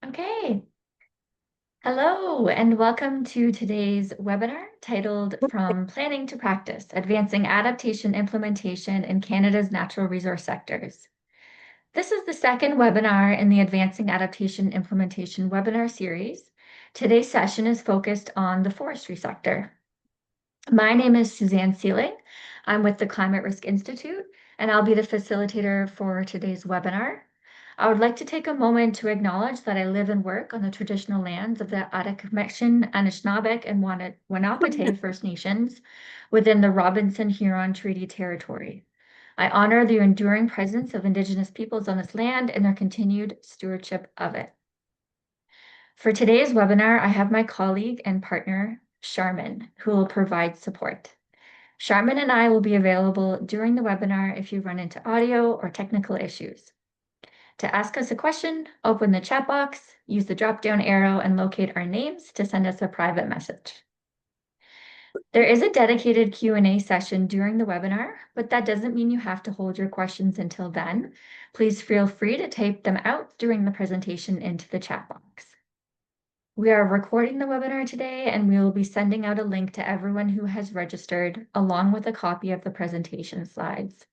Okay. Hello, and welcome to today's webinar titled From Planning to Practice, Advancing Adaptation Implementation in Canada's Natural Resource Sectors. This is the second webinar in the Advancing Adaptation Implementation webinar series. Today's session is focused on the forestry sector. My name is Suzanne Seeling. I'm with the Climate Risk Institute, and I'll be the facilitator for today's webinar. I would like to take a moment to acknowledge that I live and work on the traditional lands of the Adaptation, Anishinaabeg, and Wanapate First Nations within the Robinson-Huron Treaty Territory. I honor the enduring presence of Indigenous peoples on this land and their continued stewardship of it. For today's webinar, I have my colleague and partner, Charmin, who will provide support. Charmin and I will be available during the webinar if you run into audio or technical issues. To ask us a question, open the chat box, use the drop-down arrow, and locate our names to send us a private message. There is a dedicated Q&A session during the webinar, but that doesn't mean you have to hold your questions until then. Please feel free to type them out during the presentation into the chat box. We are recording the webinar today, and we will be sending out a link to everyone who has registered, along with a copy of the presentation slides.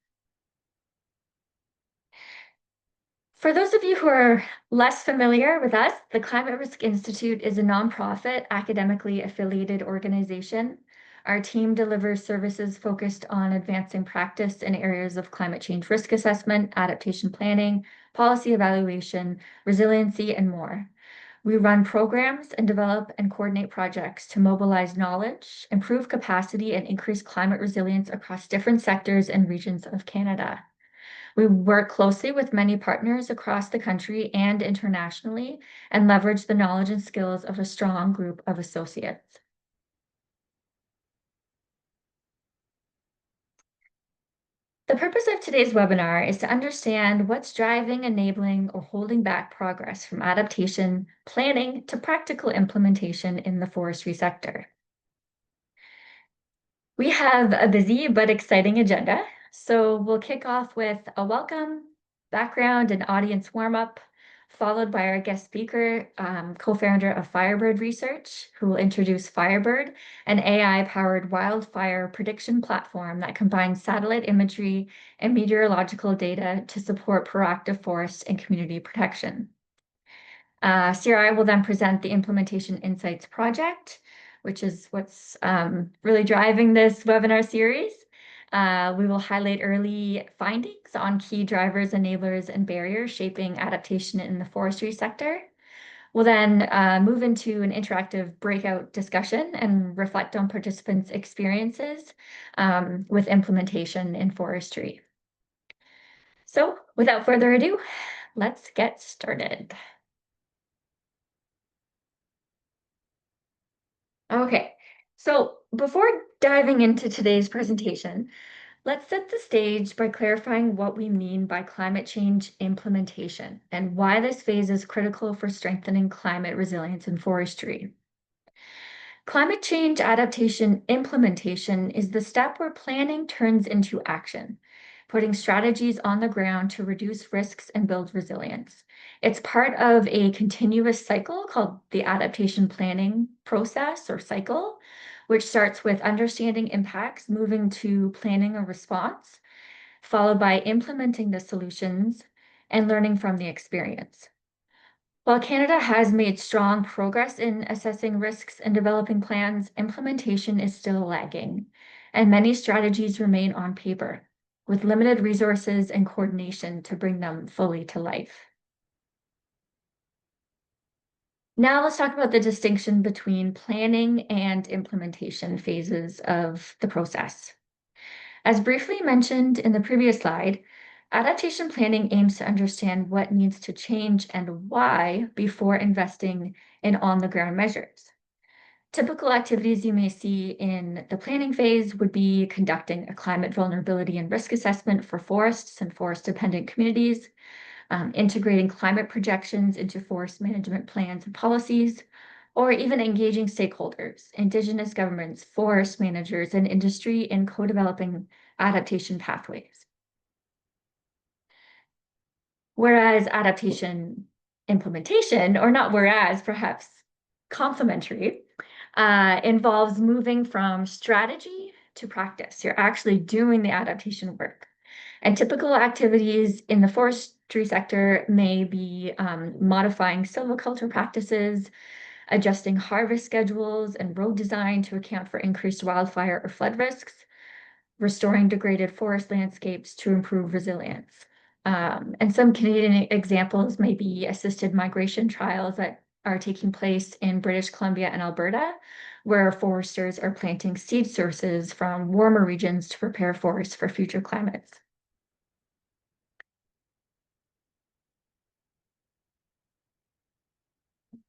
For those of you who are less familiar with us, the Climate Risk Institute is a nonprofit, academically affiliated organization. Our team delivers services focused on advancing practice in areas of climate change risk assessment, adaptation planning, policy evaluation, resiliency, and more. We run programs and develop and coordinate projects to mobilize knowledge, improve capacity, and increase climate resilience across different sectors and regions of Canada. We work closely with many partners across the country and internationally and leverage the knowledge and skills of a strong group of associates. The purpose of today's webinar is to understand what's driving, enabling, or holding back progress from adaptation, planning, to practical implementation in the forestry sector. We have a busy but exciting agenda, so we'll kick off with a welcome, background, and audience warm-up, followed by our guest speaker, co-founder of Firebird Research, who will introduce Firebird, an AI-powered wildfire prediction platform that combines satellite imagery and meteorological data to support proactive forest and community protection. CRI will then present the Implementation Insights project, which is what's really driving this webinar series. We will highlight early findings on key drivers, enablers, and barriers shaping adaptation in the forestry sector. We'll then move into an interactive breakout discussion and reflect on participants' experiences with implementation in forestry. So without further ado, let's get started. Okay, so before diving into today's presentation, let's set the stage by clarifying what we mean by climate change implementation and why this phase is critical for strengthening climate resilience in forestry. Climate change adaptation implementation is the step where planning turns into action, putting strategies on the ground to reduce risks and build resilience. It's part of a continuous cycle called the adaptation planning process or cycle, which starts with understanding impacts, moving to planning a response, followed by implementing the solutions and learning from the experience. While Canada has made strong progress in assessing risks and developing plans, implementation is still lagging, and many strategies remain on paper, with limited resources and coordination to bring them fully to life. Now let's talk about the distinction between planning and implementation phases of the process. As briefly mentioned in the previous slide, adaptation planning aims to understand what needs to change and why before investing in on-the-ground measures. Typical activities you may see in the planning phase would be conducting a climate vulnerability and risk assessment for forests and forest-dependent communities, integrating climate projections into forest management plans and policies, or even engaging stakeholders, Indigenous governments, forest managers, and industry in co-developing adaptation pathways. Whereas adaptation Implementation, or not whereas, perhaps complementary, involves moving from strategy to practice. You're actually doing the adaptation work. And typical activities in the forestry sector may be modifying silviculture practices, adjusting harvest schedules and road design to account for increased wildfire or flood risks, restoring degraded forest landscapes to improve resilience. And some Canadian examples may be assisted migration trials that are taking place in British Columbia and Alberta, where foresters are planting seed sources from warmer regions to prepare forests for future climates.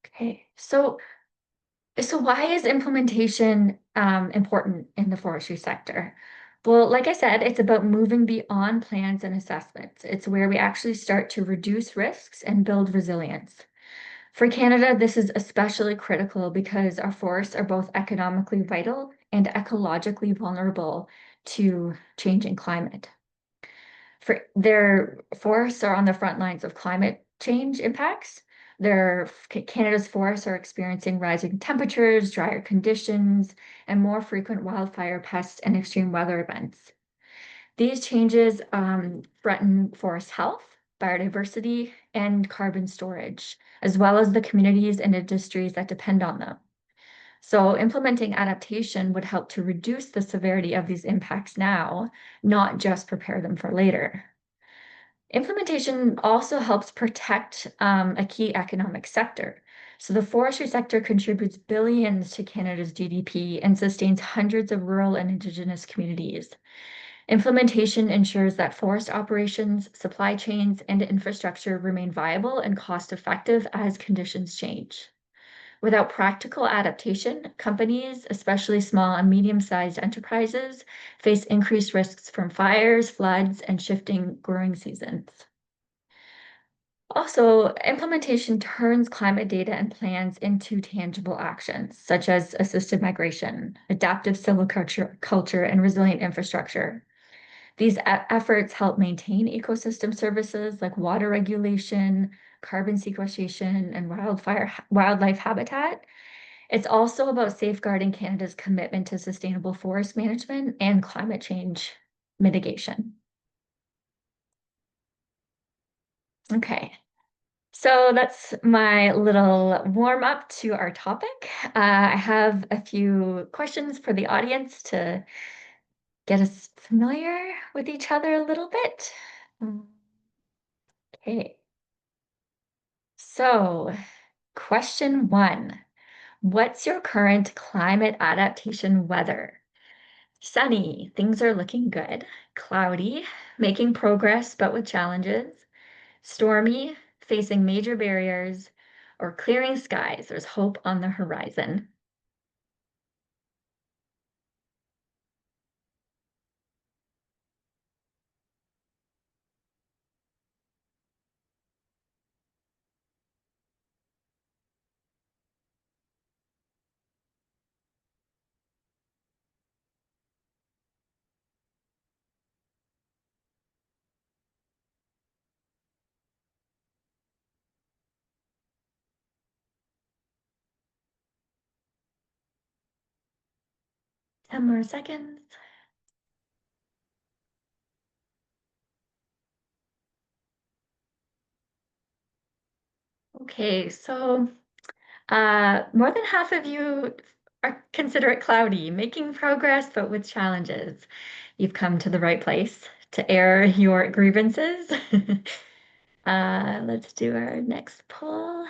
Okay, so why is implementation important in the forestry sector? Well, like I said, it's about moving beyond plans and assessments. It's where we actually start to reduce risks and build resilience. For Canada, this is especially critical because our forests are both economically vital and ecologically vulnerable to changing climate. For their forests are on the front lines of climate change impacts. Canada's forests are experiencing rising temperatures, drier conditions, and more frequent wildfire pests and extreme weather events. These changes threaten forest health, biodiversity, and carbon storage, as well as the communities and industries that depend on them. So implementing adaptation would help to reduce the severity of these impacts now, not just prepare them for later. Implementation also helps protect a key economic sector. So the forestry sector contributes billions to Canada's GDP and sustains hundreds of rural and Indigenous communities. Implementation ensures that forest operations, supply chains, and infrastructure remain viable and cost-effective as conditions change. Without practical adaptation, companies, especially small and medium-sized enterprises, face increased risks from fires, floods, and shifting growing seasons. Also, implementation turns climate data and plans into tangible actions, such as assisted migration, adaptive silviculture, and resilient infrastructure. These efforts help maintain ecosystem services like water regulation, carbon sequestration, and wildlife habitat. It's also about safeguarding Canada's commitment to sustainable forest management and climate change mitigation. Okay, so that's my little warm up to our topic. I have a few questions for the audience to get us familiar with each other a little bit. Okay, so question one, what's your current climate adaptation weather? Sunny, things are looking good. Cloudy, making progress but with challenges. Stormy, facing major barriers. Or clearing skies, there's hope on the horizon. Ten more seconds. Okay, so more than half of you consider it cloudy, making progress but with challenges. You've come to the right place to air your grievances. Let's do our next poll.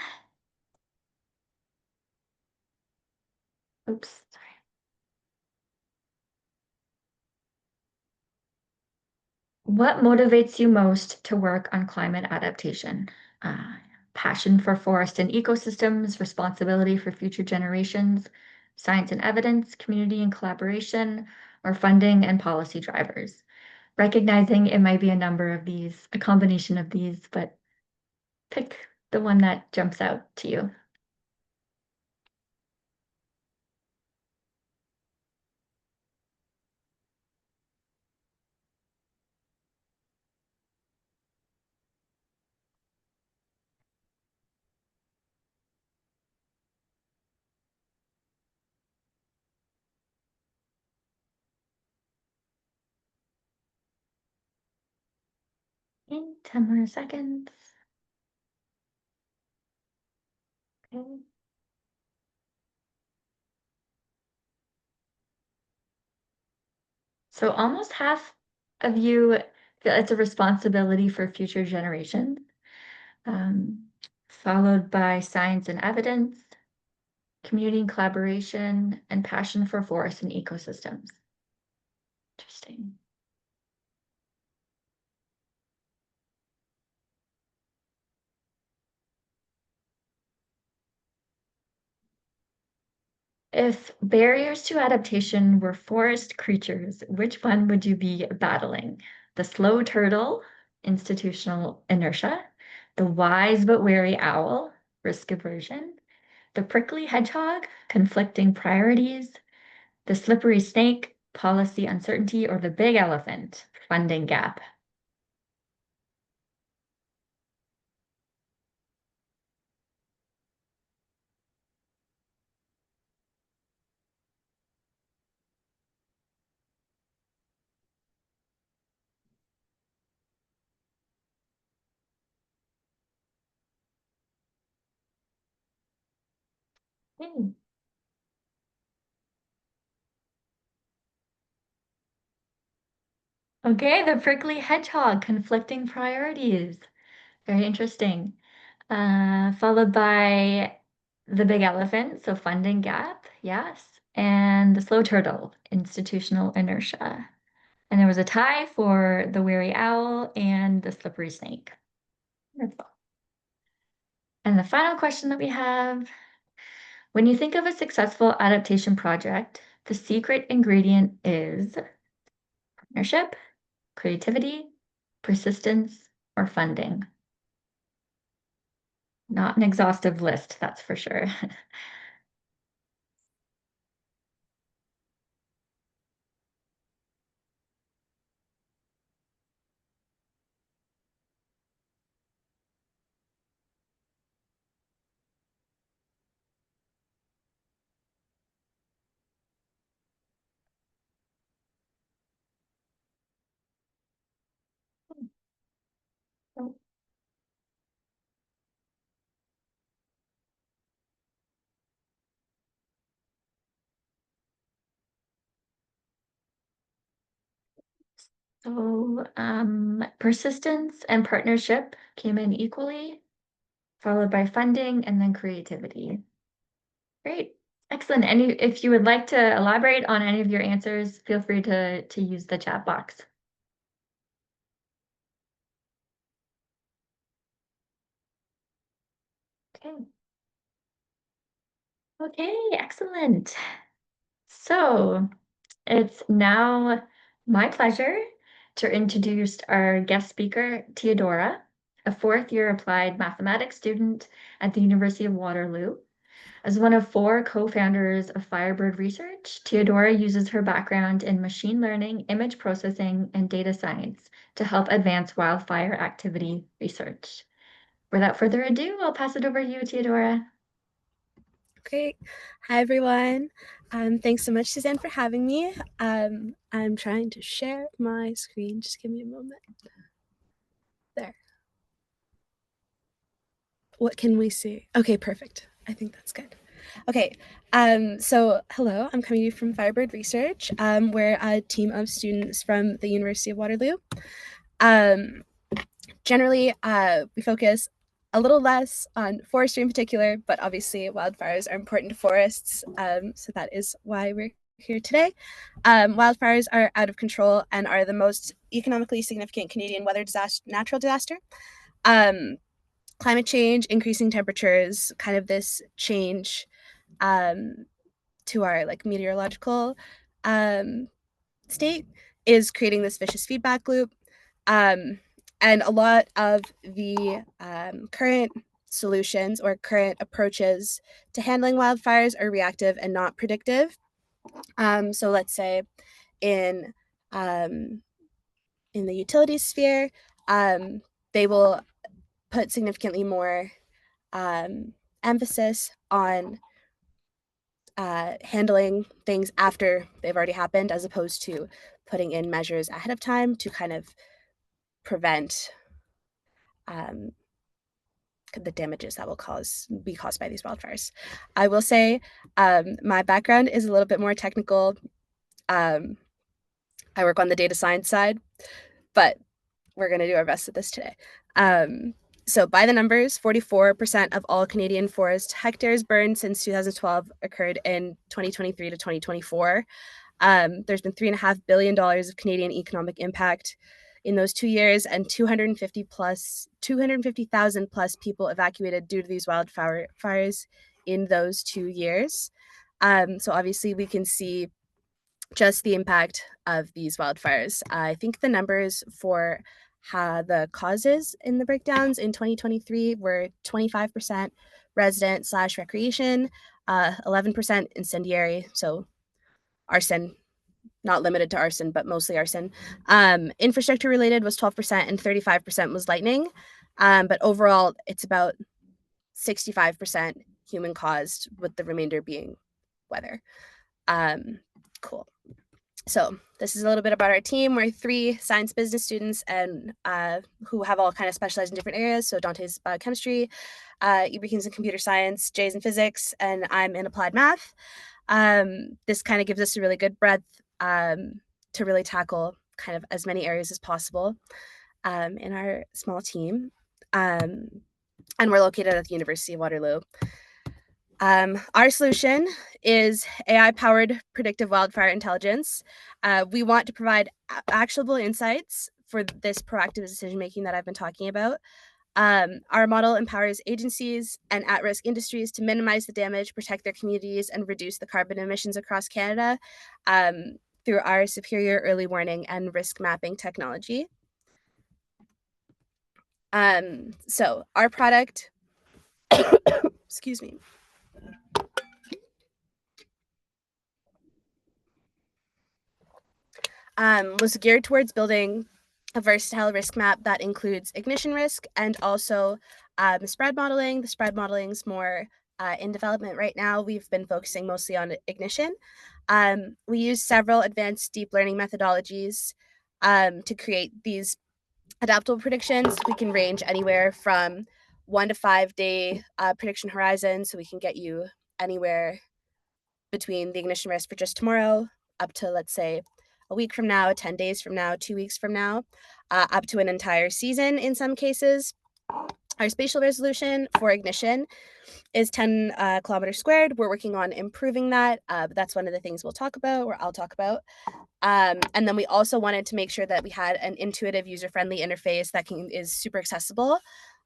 Oops, sorry. What motivates you most to work on climate adaptation? Uh, Passion for forest and ecosystems, responsibility for future generations, science and evidence, community and collaboration, or funding and policy drivers. Recognizing it might be a number of these, a combination of these, but pick the one that jumps out to you. In 10 more seconds. Okay. So almost half of you feel it's a responsibility for future generations, followed by science and evidence, community and collaboration, and passion for forests and ecosystems. Interesting. If barriers to adaptation were forest creatures, which one would you be battling? The slow turtle, institutional inertia, the wise but wary owl, risk aversion, the prickly hedgehog, conflicting priorities, the slippery snake, policy uncertainty, or the big elephant, funding gap. Hmm. Okay, the prickly hedgehog, conflicting priorities. Very interesting. Followed by the big elephant, so funding gap, yes, and the slow turtle, institutional inertia. And there was a tie for the wary owl and the slippery snake. Wonderful. And the final question that we have, when you think of a successful adaptation project, the secret ingredient is partnership, creativity, persistence, or funding. Not an exhaustive list, that's for sure. So persistence and partnership came in equally, followed by funding and then creativity. Great. Excellent. And if you would like to elaborate on any of your answers, feel free to use the chat box. Okay. Okay, excellent. So it's now my pleasure to introduce our guest speaker, Teodora, a fourth-year applied mathematics student at the University of Waterloo. As one of four co-founders of Firebird Research, Teodora uses her background in machine learning, image processing, and data science to help advance wildfire activity research. Without further ado, I'll pass it over to you, Teodora. Great. Hi, everyone. Thanks so much, Suzanne, for having me. I'm trying to share my screen. Just give me a moment. There. What can we see? Okay, perfect. I think that's good. Okay, so hello, I'm coming to you from Firebird Research. We're a team of students from the University of Waterloo. Um, Generally, we focus a little less on forestry in particular, but obviously wildfires are important to forests, so that is why we're here today. Wildfires are out of control and are the most economically significant Canadian natural disaster. Climate change, increasing temperatures, kind of this change to our meteorological state is creating this vicious feedback loop. And a lot of the current solutions or current approaches to handling wildfires are reactive and not predictive. So let's say in the utility sphere, they will put significantly more emphasis on handling things after they've already happened, as opposed to putting in measures ahead of time to kind of prevent the damages that will be caused by these wildfires. I will say my background is a little bit more technical. I work on the data science side, but we're going to do our best at this today. So by the numbers, 44% of all Canadian forest hectares burned since 2012 occurred in 2023 to 2024. There's been $3.5 billion of Canadian economic impact in those 2 years, and 250,000 plus people evacuated due to these wildfires in those 2 years. So obviously we can see just the impact of these wildfires. I think the numbers for the causes in the breakdowns in 2023 were 25% resident/recreation, 11% incendiary, so arson, not limited to arson, but mostly arson. Infrastructure related was 12% and 35% was lightning. But overall, it's about 65% human caused, with the remainder being weather. Cool. So this is a little bit about our team. We're 3 science business students and who have all kind of specialized in different areas. So Dante's biochemistry, Ibrahim's in computer science, Jay's in physics, and I'm in applied math. This kind of gives us a really good breadth to really tackle kind of as many areas as possible in our small team. And we're located at the University of Waterloo. Our solution is AI-powered predictive wildfire intelligence. We want to provide actionable insights for this proactive decision-making that I've been talking about. Our model empowers agencies and at-risk industries to minimize the damage, protect their communities, and reduce the carbon emissions across Canada through our superior early warning and risk mapping technology. So our product, excuse me, was geared towards building a versatile risk map that includes ignition risk and also spread modeling. The spread modeling is more in development right now. We've been focusing mostly on ignition. We use several advanced deep learning methodologies to create these adaptable predictions. We can range anywhere from 1 to 5 day prediction horizon, so we can get you anywhere between the ignition risk for just tomorrow up to, let's say, a week from now, 10 days from now, 2 weeks from now, up to an entire season in some cases. Our spatial resolution for ignition is 10 kilometers squared. We're working on improving that, but that's one of the things we'll talk about, or I'll talk about. And then we also wanted to make sure that we had an intuitive, user-friendly interface that is super accessible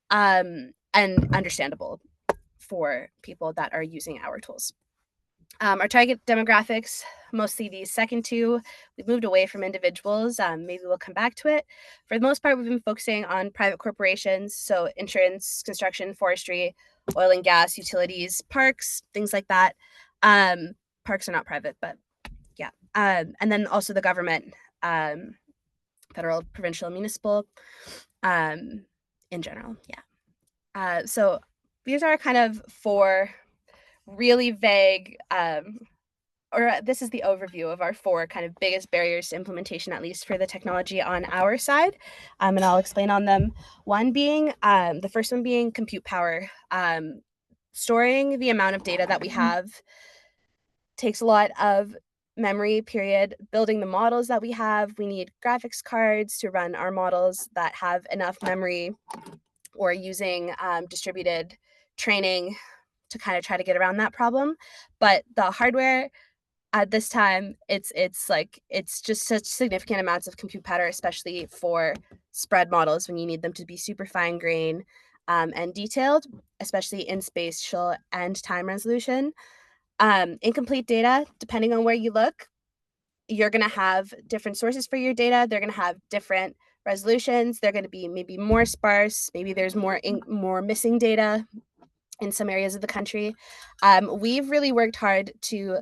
and understandable for people that are using our tools. Our target demographics, mostly these second 2, we've moved away from individuals. Maybe we'll come back to it. For the most part, we've been focusing on private corporations, so insurance, construction, forestry, oil and gas, utilities, parks, things like that. Parks are not private, but yeah. And then also the government, federal, provincial, municipal, in general, yeah. So these are kind of 4 really vague, or this is the overview of our 4 kind of biggest barriers to implementation, at least for the technology on our side. And I'll explain on them. One being, the first one being compute power. Storing the amount of data that we have takes a lot of memory, period. Building the models that we have, we need graphics cards to run our models that have enough memory, or using distributed training to kind of try to get around that problem. But the hardware at this time, it's just such significant amounts of compute power, especially for spread models when you need them to be super fine grained and detailed, especially in spatial and time resolution. Incomplete data, depending on where you look, you're going to have different sources for your data. They're going to have different resolutions. They're going to be maybe more sparse. Maybe there's more missing data in some areas of the country. We've really worked hard to,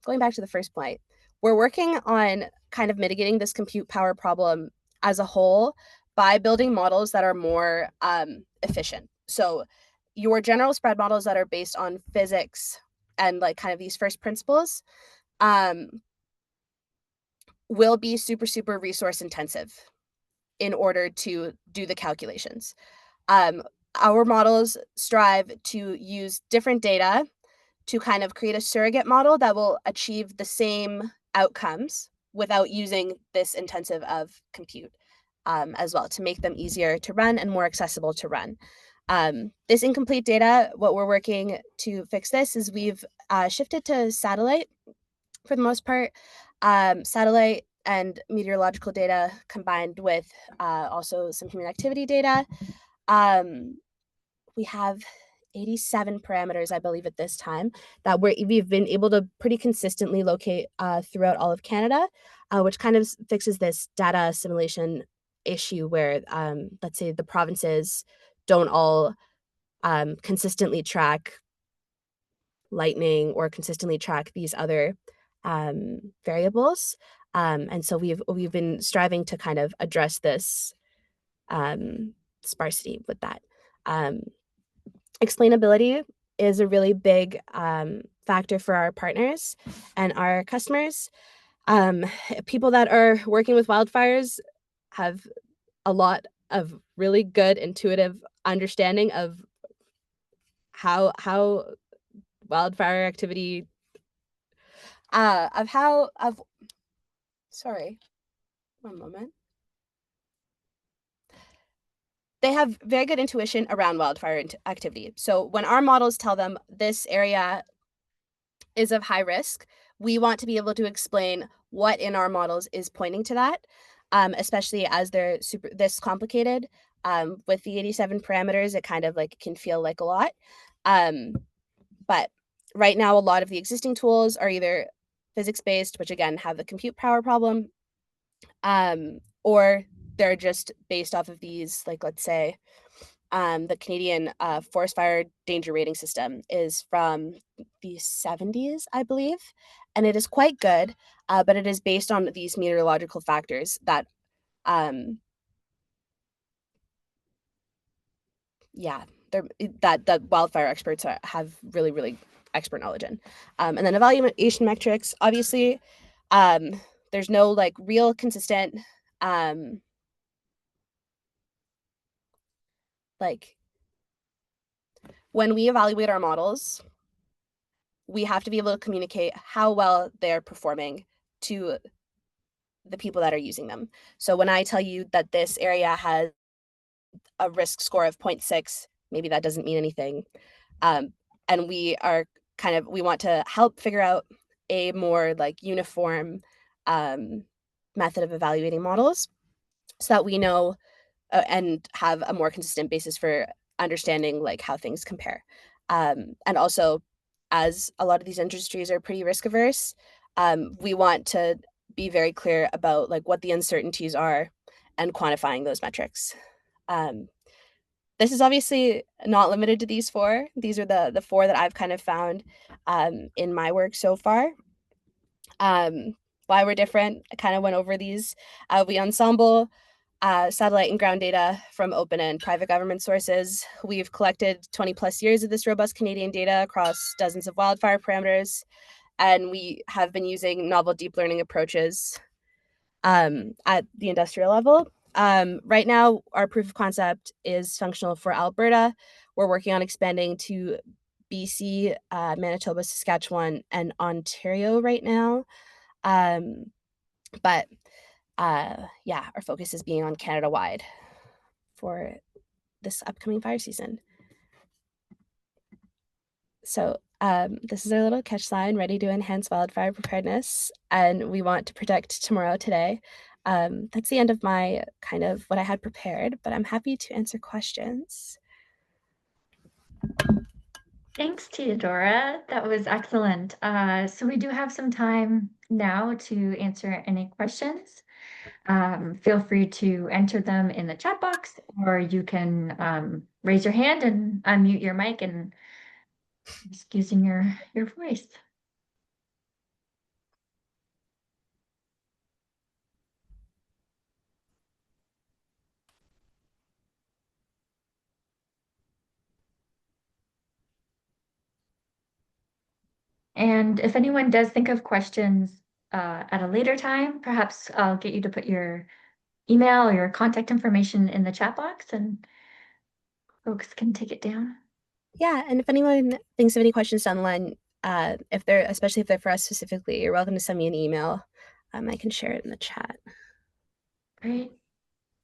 going back to the first point, we're working on kind of mitigating this compute power problem as a whole by building models that are more efficient. So your general spread models that are based on physics and like kind of these first principles will be super, super resource intensive. in order to do the calculations. Our models strive to use different data to kind of create a surrogate model that will achieve the same outcomes without using this intensive of compute as well, to make them easier to run and more accessible to run. This incomplete data, what we're working to fix this is we've shifted to satellite for the most part. Satellite and meteorological data combined with also some human activity data. We have 87 parameters, I believe, at this time that we've been able to pretty consistently locate throughout all of Canada, which kind of fixes this data assimilation issue where, let's say, the provinces don't all consistently track lightning or consistently track these other variables. And so we've been striving to kind of address this sparsity with that. Explainability is a really big factor for our partners and our customers. People that are working with wildfires have a lot of really good intuitive understanding of how wildfire activity of how of sorry, one moment. They have very good intuition around wildfire activity. So when our models tell them this area is of high risk, we want to be able to explain what in our models is pointing to that, especially as they're this complicated. With the 87 parameters, it kind of like can feel like a lot. But right now, a lot of the existing tools are either physics-based, which again have the compute power problem, or they're just based off of these, like let's say, the Canadian forest fire danger rating system is from the 70s, I believe, and it is quite good, but it is based on these meteorological factors that, yeah, that wildfire experts have really, really expert knowledge in. And then evaluation metrics, obviously, there's no like real consistent like when we evaluate our models, we have to be able to communicate how well they're performing to the people that are using them. So when I tell you that this area has a risk score of 0.6, maybe that doesn't mean anything. And we are we want to help figure out a more like uniform method of evaluating models so that we know and have a more consistent basis for understanding like how things compare. And also, as a lot of these industries are pretty risk averse, we want to be very clear about like what the uncertainties are and quantifying those metrics. This is obviously not limited to these four. These are the four that I've kind of found in my work so far. Why we're different, I kind of went over these. We ensemble satellite and ground data from open and private government sources. We've collected 20 plus years of this robust Canadian data across dozens of wildfire parameters, and we have been using novel deep learning approaches at the industrial level. Right now, our proof of concept is functional for Alberta. We're working on expanding to BC, Manitoba, Saskatchewan, and Ontario right now. But yeah, our focus is being on Canada-wide for this upcoming fire season. So this is our little catch line, ready to enhance wildfire preparedness, and we want to protect tomorrow today. That's the end of my kind of what I had prepared, but I'm happy to answer questions. Thanks, Teodora. That was excellent. So we do have some time now to answer any questions. Feel free to enter them in the chat box, or you can raise your hand and unmute your mic and just using your voice. And if anyone does think of questions at a later time, perhaps I'll get you to put your email or your contact information in the chat box and folks can take it down. Yeah, and if anyone thinks of any questions down the line, if they're especially if they're for us specifically, you're welcome to send me an email. I can share it in the chat. Great.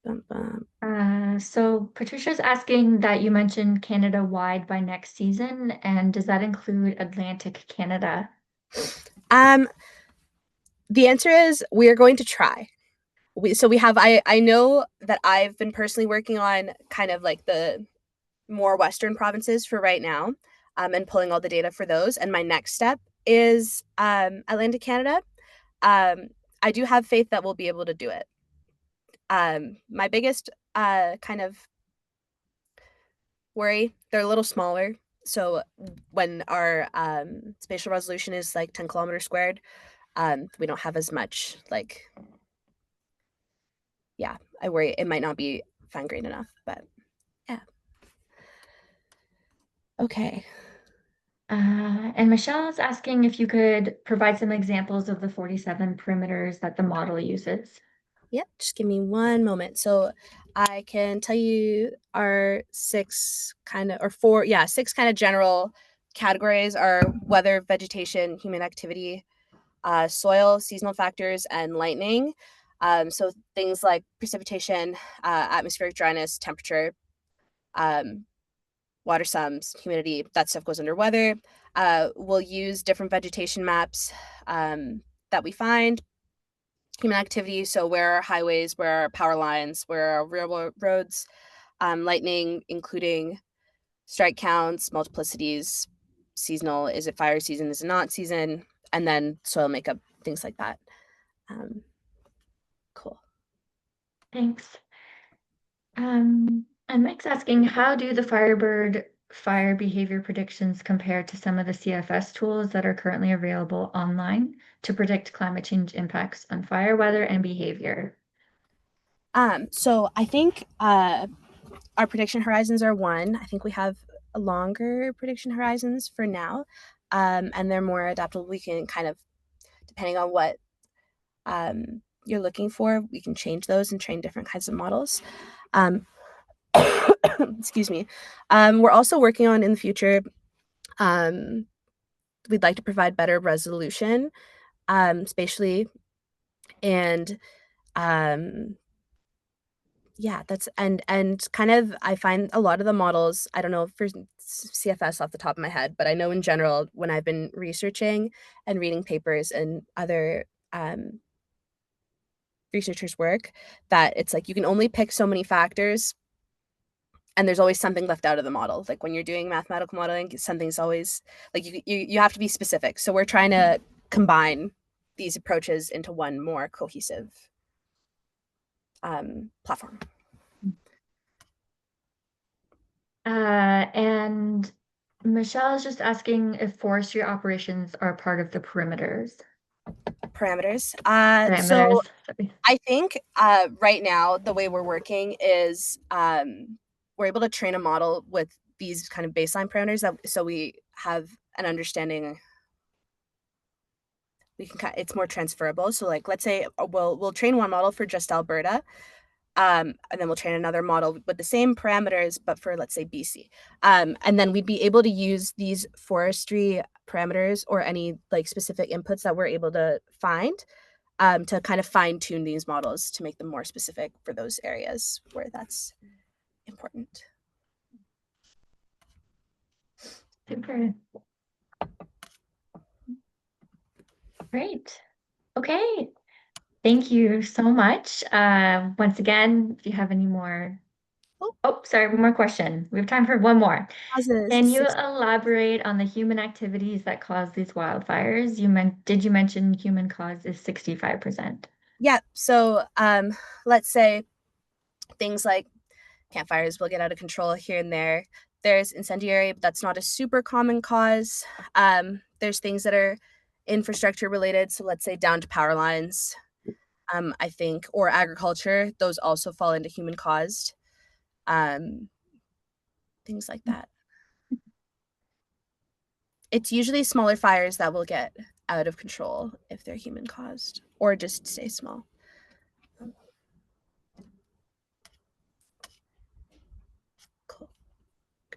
Bum, bum. So Patricia's asking that you mentioned Canada-wide by next season, and does that include Atlantic Canada? Um, the answer is we are going to try. We have I know that I've been personally working on kind of like the more western provinces for right now, and pulling all the data for those. And my next step is Atlantic Canada. I do have faith that we'll be able to do it. My biggest kind of worry, they're a little smaller. So when our spatial resolution is like 10 kilometers squared, we don't have as much like, yeah, I worry it might not be fine grained enough, but yeah. Okay. And Michelle is asking if you could provide some examples of the 47 perimeters that the model uses. Yep, just give me one moment. So I can tell you our six kind of, or four, yeah, six kind of general categories are weather, vegetation, human activity, soil, seasonal factors, and lightning. So things like precipitation, atmospheric dryness, temperature, um, water sums, humidity, that stuff goes under weather. We'll use different vegetation maps that we find. Human activity, so where are highways, where are power lines, where are railroads, lightning, including strike counts, multiplicities, seasonal, is it fire season, is it not season, and then soil makeup, things like that. Cool. Thanks. And Mike's asking, how do the Firebird fire behavior predictions compare to some of the CFS tools that are currently available online to predict climate change impacts on fire, weather, and behavior? So I think our prediction horizons are one. I think we have longer prediction horizons for now, and they're more adaptable. We can kind of, depending on what you're looking for, we can change those and train different kinds of models. Excuse me. We're also working on in the future. We'd like to provide better resolution, spatially, and yeah, that's and kind of I find a lot of the models. I don't know for CFS off the top of my head, but I know in general when I've been researching and reading papers and other researchers' work, that it's like you can only pick so many factors and there's always something left out of the model. Like when you're doing mathematical modeling, something's always like you have to be specific. So we're trying to combine these approaches into one more cohesive platform. And Michelle is just asking if forestry operations are part of the perimeters. Parameters. So Parameters. Sorry. I think right now the way we're working is we're able to train a model with these kind of baseline parameters so we have an understanding. We can it's more transferable. So like let's say we'll train one model for just Alberta, and then we'll train another model with the same parameters but for let's say BC, and then we'd be able to use these forestry parameters or any like specific inputs that we're able to find to kind of fine tune these models to make them more specific for those areas where that's important. Super. Great. Okay. Thank you so much. Once again, if you have any more. Oh, sorry, one more question. We have time for one more. Can you elaborate on the human activities that cause these wildfires? Did you mention human cause is 65%? Yeah. So let's say things like campfires will get out of control here and there. There's incendiary, but that's not a super common cause. There's things that are infrastructure related. So let's say down to power lines, I think, or agriculture. Those also fall into human caused. Things like that. It's usually smaller fires that will get out of control if they're human caused or just stay small.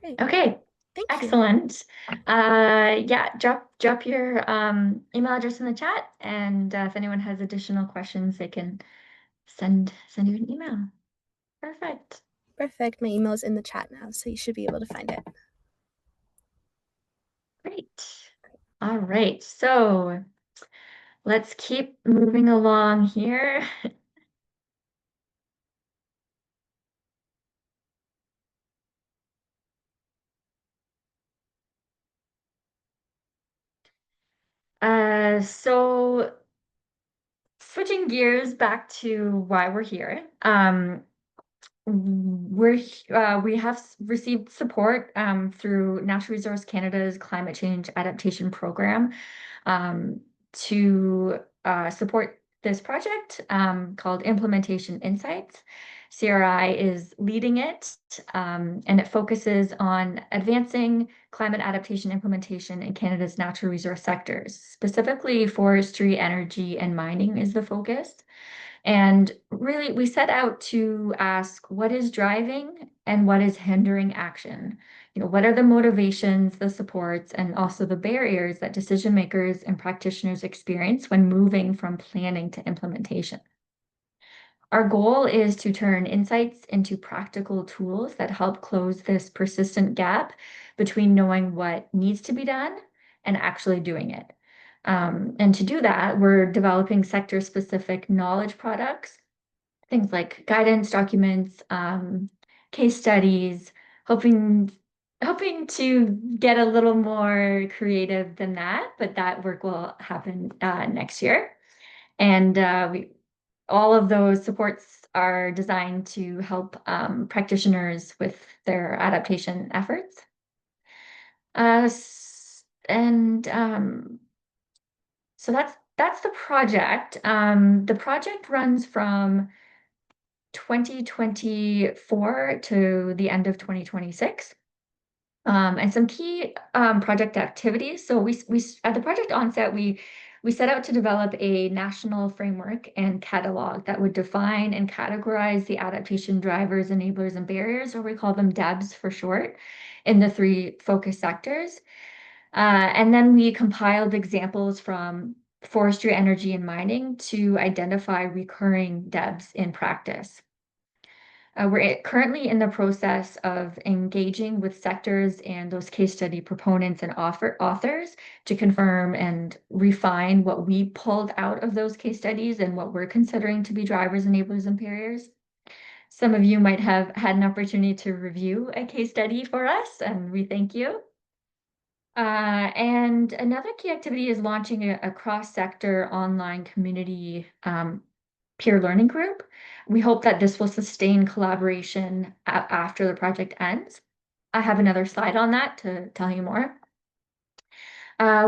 Great. Okay, Thank you. excellent. Yeah, drop your email address in the chat, and if anyone has additional questions, they can send you an email. Perfect. Perfect. My email is in the chat now, so you should be able to find it. Great. All right, so let's keep moving along here. So switching gears back to why we're here. We have received support through Natural Resource Canada's Climate Change Adaptation Program to support this project called Implementation Insights. CRI is leading it, and it focuses on advancing climate adaptation implementation in Canada's natural resource sectors. Specifically, forestry, energy, and mining is the focus. And really, we set out to ask what is driving and what is hindering action. What are the motivations, the supports, and also the barriers that decision makers and practitioners experience when moving from planning to implementation? Our goal is to turn insights into practical tools that help close this persistent gap between knowing what needs to be done and actually doing it. And to do that, we're developing sector-specific knowledge products, things like guidance documents, case studies, hoping to get a little more creative than that, but that work will happen next year. And all of those supports are designed to help practitioners with their adaptation efforts. And so that's the project. The project runs from 2024 to the end of 2026. And some key project activities. So we at the project onset, we set out to develop a national framework and catalog that would define and categorize the adaptation drivers, enablers, and barriers, or we call them DEBs for short, in the three focus sectors. And then we compiled examples from forestry, energy, and mining to identify recurring DEBs in practice. We're currently in the process of engaging with sectors and those case study proponents and authors to confirm and refine what we pulled out of those case studies and what we're considering to be drivers, enablers, and barriers. Some of you might have had an opportunity to review a case study for us, and we thank you. And another key activity is launching a cross-sector online community peer learning group. We hope that this will sustain collaboration after the project ends. I have another slide on that to tell you more.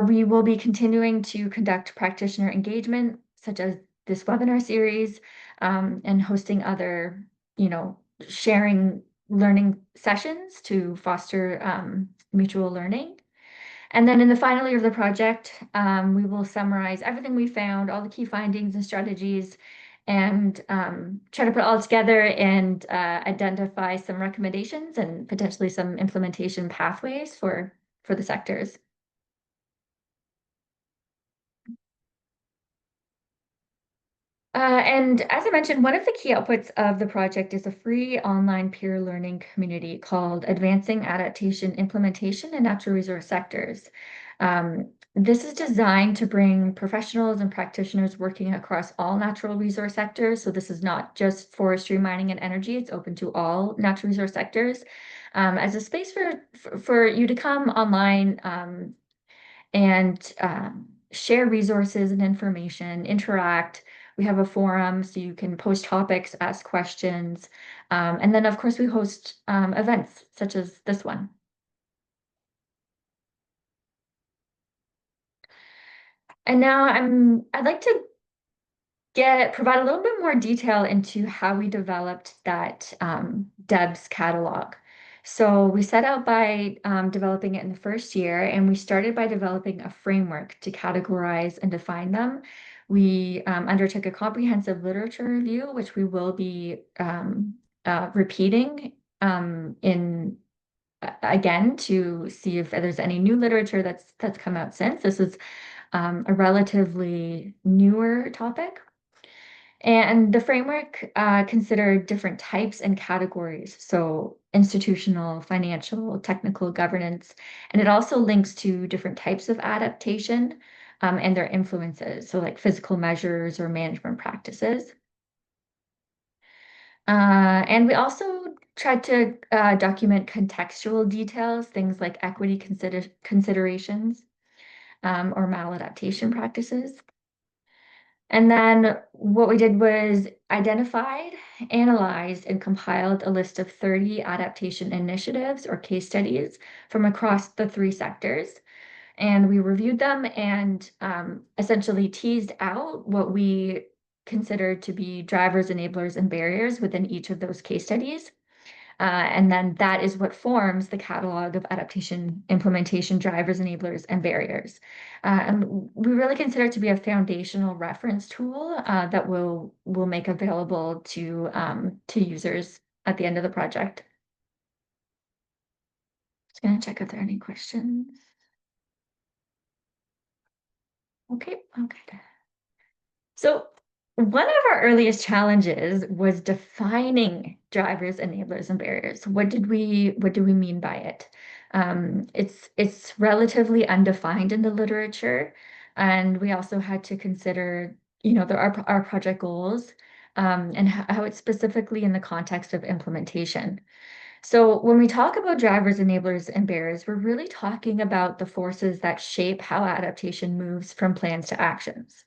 We will be continuing to conduct practitioner engagement, such as this webinar series, and hosting other, sharing learning sessions to foster mutual learning. And then in the final year of the project, we will summarize everything we found, all the key findings and strategies, and try to put it all together and identify some recommendations and potentially some implementation pathways for the sectors. And as I mentioned, one of the key outputs of the project is a free online peer learning community called Advancing Adaptation Implementation in Natural Resource Sectors. This is designed to bring professionals and practitioners working across all natural resource sectors. So this is not just forestry, mining, and energy. It's open to all natural resource sectors as a space for you to come online and share resources and information, interact. We have a forum so you can post topics, ask questions. And then, of course, we host events such as this one. And now I'd like to provide a little bit more detail into how we developed that DEBS catalog. So we set out by developing it in the first year, and we started by developing a framework to categorize and define them. We undertook a comprehensive literature review, which we will be repeating in again to see if there's any new literature that's come out since. This is a relatively newer topic. And the framework considered different types and categories, so institutional, financial, technical governance, and it also links to different types of adaptation and their influences, so like physical measures or management practices. And we also tried to document contextual details, things like equity considerations or maladaptation practices. And then what we did was identified, analyzed, and compiled a list of 30 adaptation initiatives or case studies from across the three sectors. And we reviewed them and essentially teased out what we considered to be drivers, enablers, and barriers within each of those case studies. And then that is what forms the catalog of adaptation, implementation, drivers, enablers, and barriers. And we really consider it to be a foundational reference tool that we'll make available to users at the end of the project. Just gonna check if there are any questions. Okay, okay. So one of our earliest challenges was defining drivers, enablers, and barriers. What do we mean by it? It's relatively undefined in the literature, and we also had to consider, our project goals, and how it's specifically in the context of implementation. So when we talk about drivers, enablers, and barriers, we're really talking about the forces that shape how adaptation moves from plans to actions.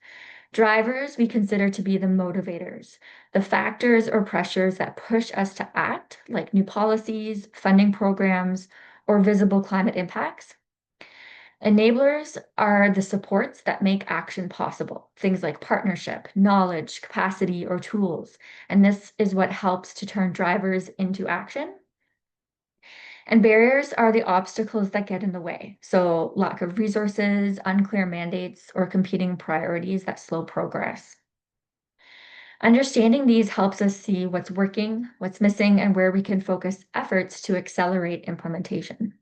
Drivers we consider to be the motivators, the factors or pressures that push us to act, like new policies, funding programs, or visible climate impacts. Enablers are the supports that make action possible, things like partnership, knowledge, capacity, or tools. And this is what helps to turn drivers into action. And barriers are the obstacles that get in the way. So lack of resources, unclear mandates, or competing priorities that slow progress. Understanding these helps us see what's working, what's missing, and where we can focus efforts to accelerate implementation.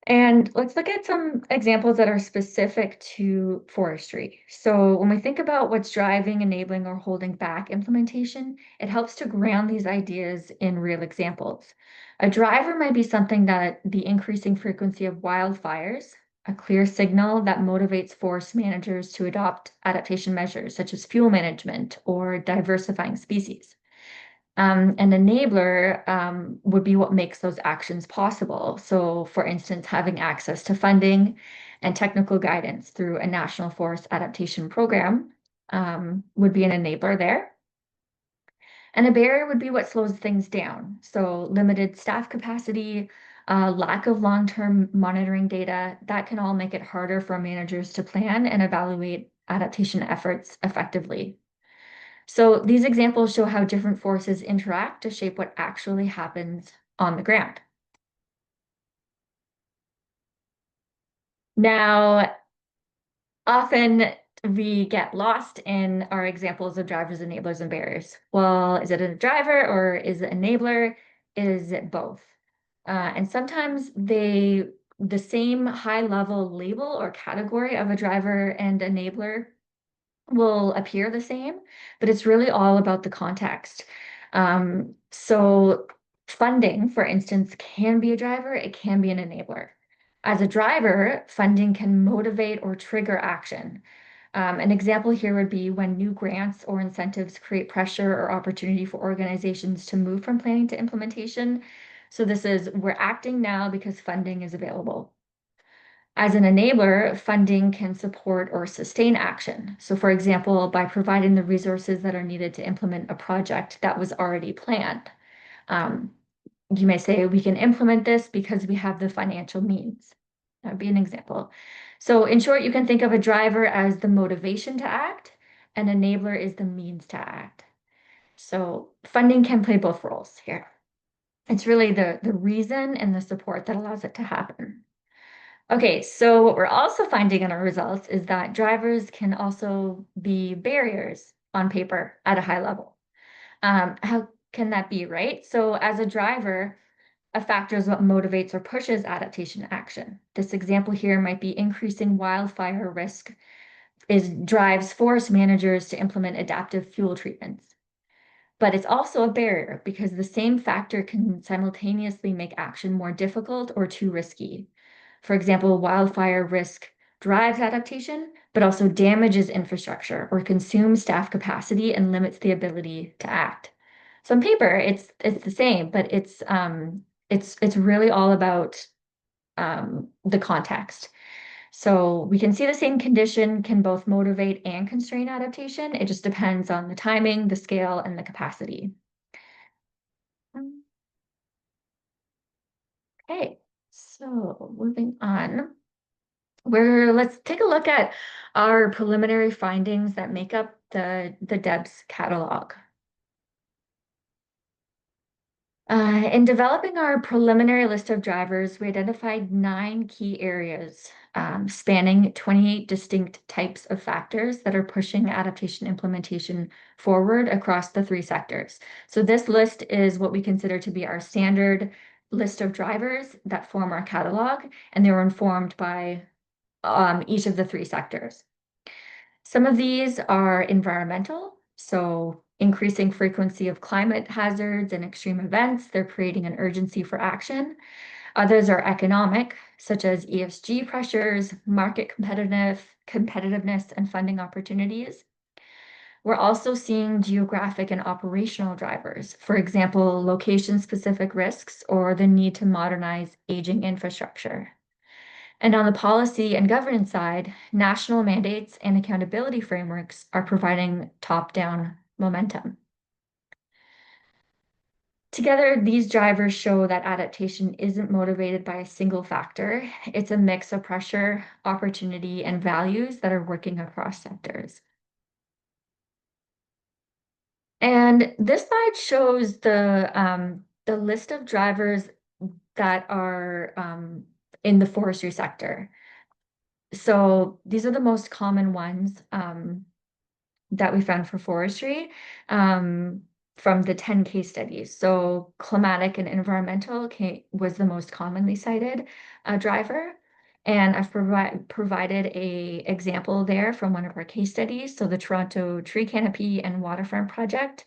And let's look at some examples that are specific to forestry. So when we think about what's driving, enabling, or holding back implementation, it helps to ground these ideas in real examples. A driver might be something that the increasing frequency of wildfires, a clear signal that motivates forest managers to adopt adaptation measures such as fuel management or diversifying species. An enabler would be what makes those actions possible. So, for instance, having access to funding and technical guidance through a national forest adaptation program would be an enabler there. And a barrier would be what slows things down. So, limited staff capacity, lack of long-term monitoring data, that can all make it harder for managers to plan and evaluate adaptation efforts effectively. So these examples show how different forces interact to shape what actually happens on the ground. Now, often we get lost in our examples of drivers, enablers, and barriers. Well, is it a driver or is it enabler? Is it both? And sometimes the same high level label or category of a driver and enabler will appear the same, but it's really all about the context. So funding, for instance, can be a driver, it can be an enabler. As a driver, funding can motivate or trigger action. An example here would be when new grants or incentives create pressure or opportunity for organizations to move from planning to implementation. So this is, we're acting now because funding is available. As an enabler, funding can support or sustain action. So for example, by providing the resources that are needed to implement a project that was already planned. You may say we can implement this because we have the financial means. That would be an example. So in short, you can think of a driver as the motivation to act, an enabler is the means to act. So funding can play both roles here. It's really the reason and the support that allows it to happen. Okay, so what we're also finding in our results is that drivers can also be barriers on paper at a high level. How can that be, right? So as a driver, a factor is what motivates or pushes adaptation action. This example here might be increasing wildfire risk drives forest managers to implement adaptive fuel treatments. But it's also a barrier because the same factor can simultaneously make action more difficult or too risky. For example, wildfire risk drives adaptation, but also damages infrastructure or consumes staff capacity and limits the ability to act. So on paper, it's the same, but it's really all about the context. So we can see the same condition can both motivate and constrain adaptation. It just depends on the timing, the scale, and the capacity. Okay, so moving on. Let's take a look at our preliminary findings that make up the DEBS catalog. In developing our preliminary list of drivers, we identified 9 key areas spanning 28 distinct types of factors that are pushing adaptation implementation forward across the 3 sectors. So this list is what we consider to be our standard list of drivers that form our catalog, and they were informed by each of the 3 sectors. Some of these are environmental, so increasing frequency of climate hazards and extreme events, they're creating an urgency for action. Others are economic, such as ESG pressures, market competitiveness, and funding opportunities. We're also seeing geographic and operational drivers, for example, location-specific risks or the need to modernize aging infrastructure. And on the policy and governance side, national mandates and accountability frameworks are providing top-down momentum. Together, these drivers show that adaptation isn't motivated by a single factor. It's a mix of pressure, opportunity, and values that are working across sectors. And this slide shows the list of drivers that are in the forestry sector. So these are the most common ones that we found for forestry from the 10 case studies. So climatic and environmental was the most commonly cited driver. And I've provided a example there from one of our case studies. So the Toronto Tree Canopy and Waterfront Project.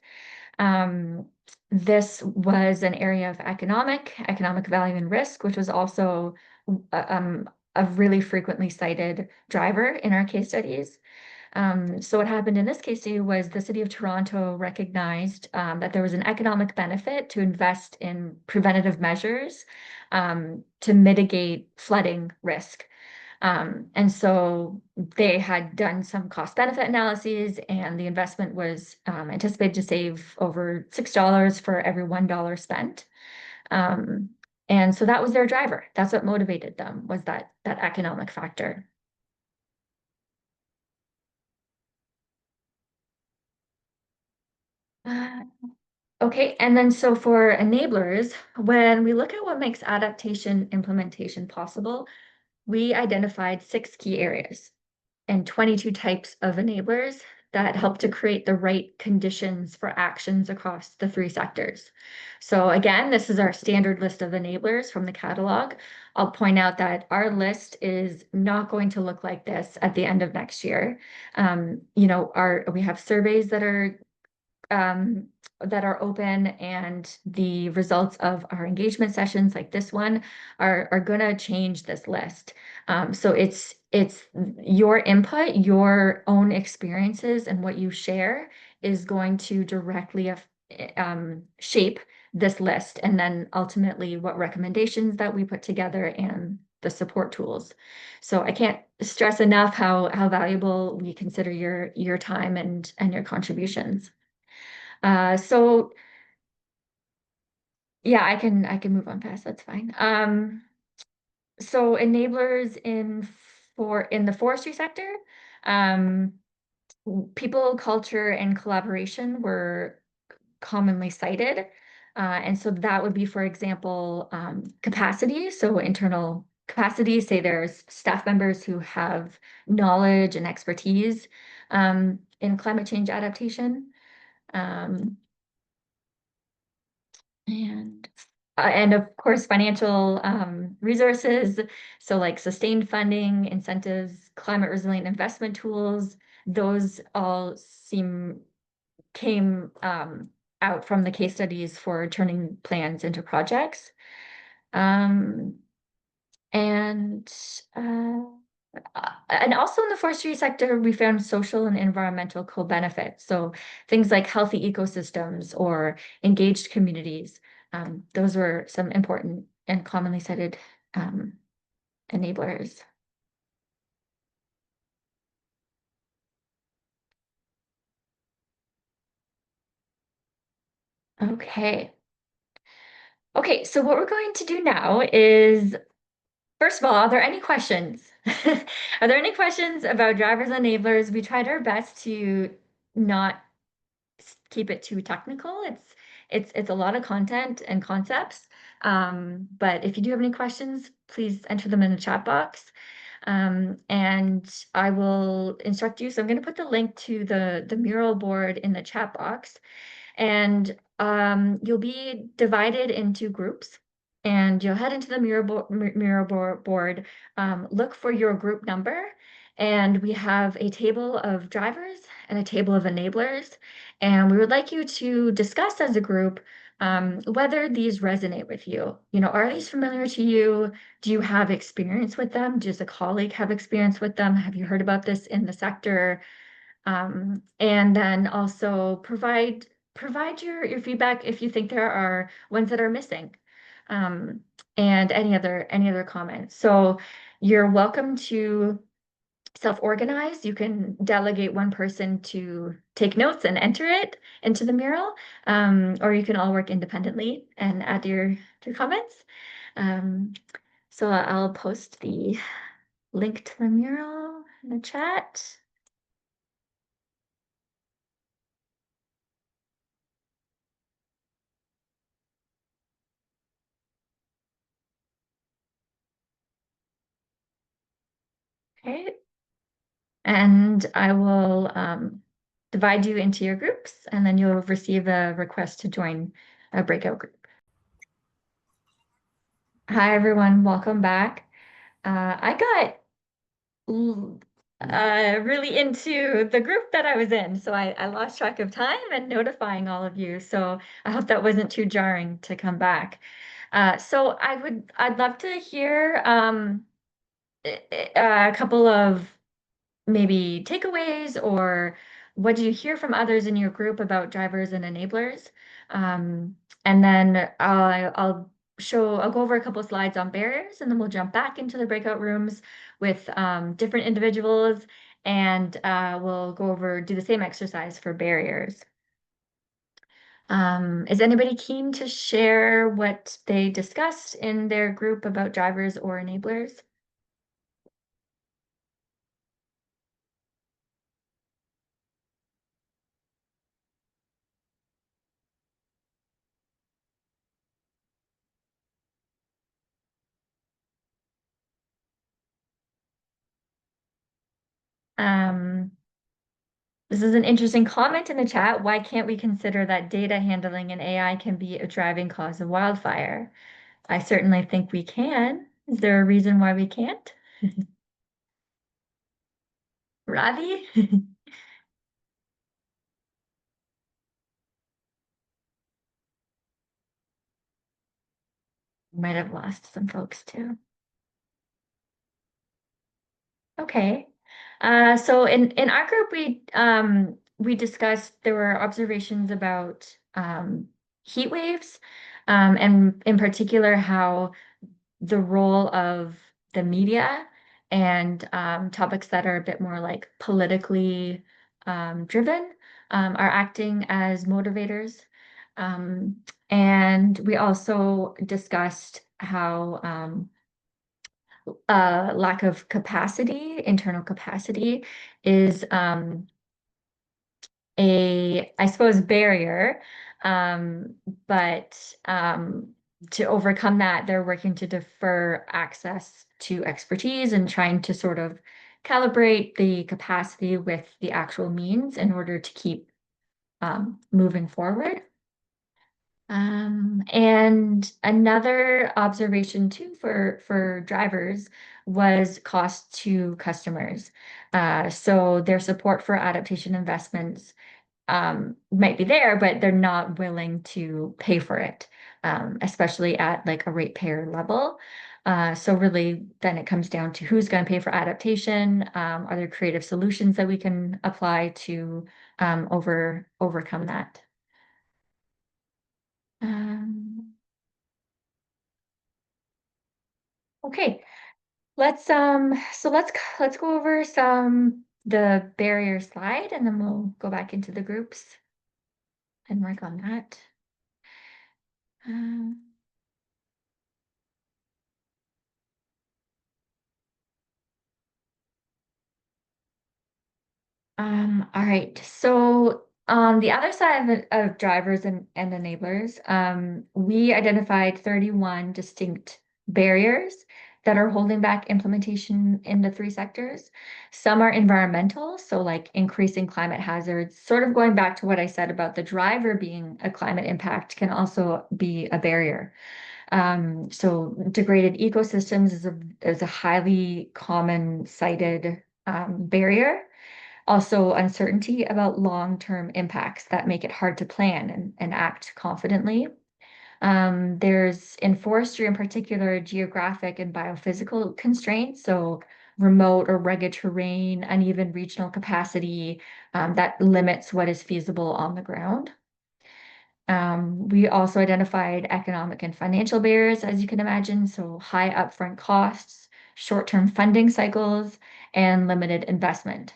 This was an area of economic value and risk, which was also a really frequently cited driver in our case studies. So what happened in this case study was the City of Toronto recognized that there was an economic benefit to invest in preventative measures to mitigate flooding risk. And so they had done some cost benefit analyses, and the investment was anticipated to save over $6 for every $1 spent. And so that was their driver. That's what motivated them, was that economic factor. Okay, and then so for enablers, when we look at what makes adaptation implementation possible, we identified 6 key areas and 22 types of enablers that help to create the right conditions for actions across the 3 sectors. So again, this is our standard list of enablers from the catalog. I'll point out that our list is not going to look like this at the end of next year. We have surveys that are open, and the results of our engagement sessions like this one are going to change this list. So it's your input, your own experiences, and what you share is going to directly shape this list, and then ultimately what recommendations that we put together and the support tools. So I can't stress enough how valuable we consider your time and your contributions. So yeah, I can move on fast. That's fine. So enablers in the forestry sector, people, culture, and collaboration were commonly cited. And so that would be, for example, capacity. So internal capacity, say there's staff members who have knowledge and expertise in climate change adaptation. And of course, financial resources. So like sustained funding, incentives, climate resilient investment tools, those all came out from the case studies for turning plans into projects. Um, and uh, and also in the forestry sector, we found social and environmental co-benefits. So things like healthy ecosystems or engaged communities. Those were some important and commonly cited um, enablers. Okay. Okay, so what we're going to do now is, first of all, are there any questions? Are there any questions about drivers and enablers? We tried our best to not keep it too technical. It's a lot of content and concepts. But if you do have any questions, please enter them in the chat box. And I will instruct you. So I'm going to put the link to the mural board in the chat box. And you'll be divided into groups. And you'll head into the board, look for your group number. And we have a table of drivers and a table of enablers. And we would like you to discuss as a group whether these resonate with you. You know, are these familiar to you? Do you have experience with them? Does a colleague have experience with them? Have you heard about this in the sector? And then also provide your feedback if you think there are ones that are missing. Um, and any other comments. So you're welcome to self-organize. You can delegate one person to take notes and enter it into the mural, or you can all work independently and add your comments. Um, so I'll post the link to the mural in the chat. Okay. And I will divide you into your groups, and then you'll receive a request to join a breakout group. Hi, everyone. Welcome back. I got really into the group that I was in, so I lost track of time and notifying all of you. So I hope that wasn't too jarring to come back. So I'd love to hear a couple of maybe takeaways, or what do you hear from others in your group about drivers and enablers? And then I'll go over a couple slides on barriers, and then we'll jump back into the breakout rooms with different individuals, and we'll do the same exercise for barriers. Is anybody keen to share what they discussed in their group about drivers or enablers? Um, This is an interesting comment in the chat. Why can't we consider that data handling and AI can be a driving cause of wildfire? I certainly think we can. Is there a reason why we can't? Ravi? Might have lost some folks too. Okay. So in our group, we discussed, there were observations about heat waves, and in particular how the role of the media and topics that are a bit more like politically driven are acting as motivators. Um, and we also discussed how lack of capacity, internal capacity, is I suppose, barrier. Um, but to overcome that, they're working to defer access to expertise and trying to sort of calibrate the capacity with the actual means in order to keep moving forward. And another observation too for drivers was cost to customers. So their support for adaptation investments might be there, but they're not willing to pay for it, especially at like a ratepayer level. So really, then it comes down to who's going to pay for adaptation. Are there creative solutions that we can apply to overcome that? Um, okay, let's go over the barrier slide, and then we'll go back into the groups and work on that. Um, all right. So on the other side of drivers and enablers, we identified 31 distinct barriers that are holding back implementation in the three sectors. Some are environmental, so like increasing climate hazards, sort of going back to what I said about the driver being a climate impact can also be a barrier. So degraded ecosystems is a highly common cited barrier. Also, uncertainty about long-term impacts that make it hard to plan and act confidently. There's in forestry in particular, geographic and biophysical constraints. So remote or rugged terrain, uneven regional capacity, that limits what is feasible on the ground. We also identified economic and financial barriers, as you can imagine, so high upfront costs, short-term funding cycles, and limited investment.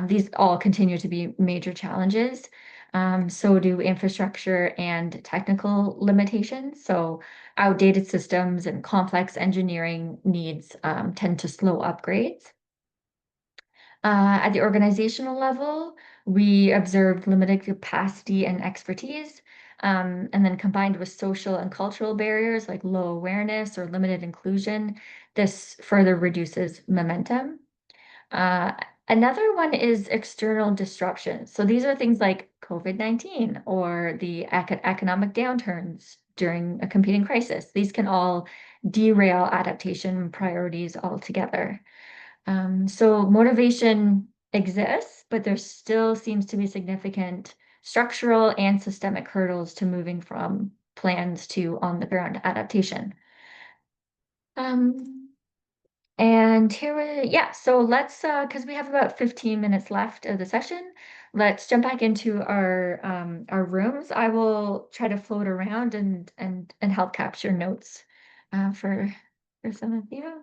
These all continue to be major challenges. So do infrastructure and technical limitations. So outdated systems and complex engineering needs tend to slow upgrades. At the organizational level, we observed limited capacity and expertise, and then combined with social and cultural barriers like low awareness or limited inclusion, this further reduces momentum. Uh, Another one is external disruptions. So these are things like COVID-19 or the economic downturns during a competing crisis. These can all derail adaptation priorities altogether. So motivation exists, but there still seems to be significant structural and systemic hurdles to moving from plans to on the ground adaptation. Um, and yeah, so let's, because we have about 15 minutes left of the session, let's jump back into our rooms. I will try to float around and help capture notes for some of you.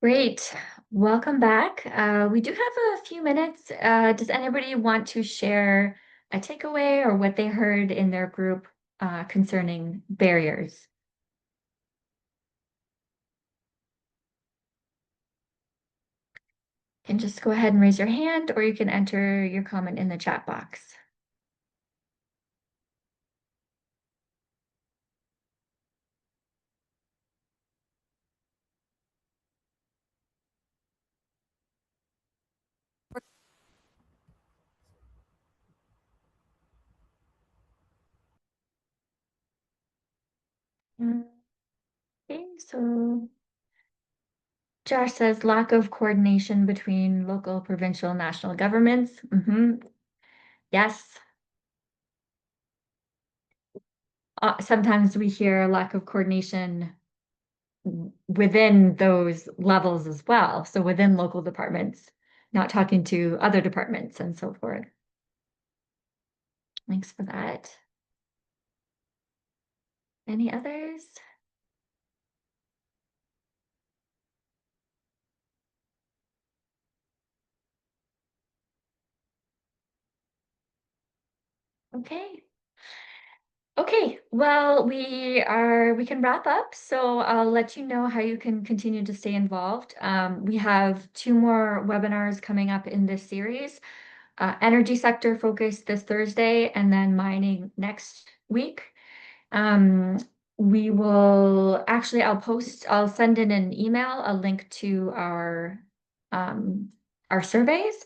Great. Welcome back. We do have a few minutes. Does anybody want to share a takeaway or what they heard in their group concerning barriers? You can just go ahead and raise your hand, or you can enter your comment in the chat box. Okay, so Josh says lack of coordination between local, provincial, national governments. Yes. Sometimes we hear lack of coordination within those levels as well. So within local departments, not talking to other departments and so forth. Thanks for that. Any others? Okay. Okay, well, we can wrap up. So I'll let you know how you can continue to stay involved. We have 2 more webinars coming up in this series. Energy sector focus this Thursday and then mining next week. Um, we will actually, I'll send in an email, a link to our surveys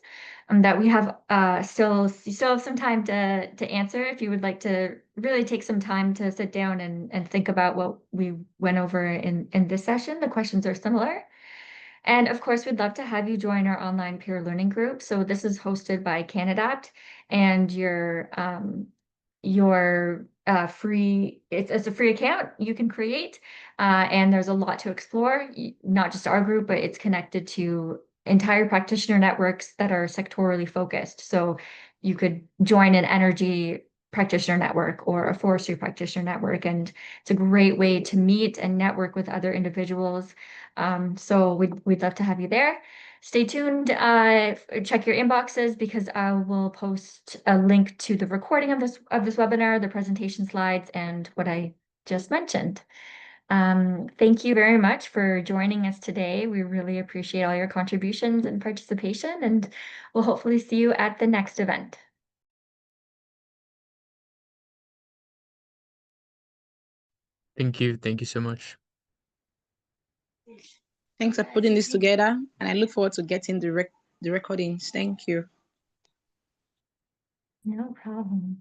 that we have you still have some time to answer if you would like to really take some time to sit down and think about what we went over in this session. The questions are similar. And of course, we'd love to have you join our online peer learning group. So this is hosted by Canadapt, and your free, it's a free account you can create, and there's a lot to explore, not just our group, but it's connected to entire practitioner networks that are sectorally focused. So you could join an energy practitioner network or a forestry practitioner network, and it's a great way to meet and network with other individuals. So we'd love to have you there. Stay tuned, check your inboxes because I will post a link to the recording of this webinar, the presentation slides, and what I just mentioned. Thank you very much for joining us today. We really appreciate all your contributions and participation, and we'll hopefully see you at the next event. Thank you. Thank you so much. Thanks for putting this together, and I look forward to getting the recordings. Thank you. No problem.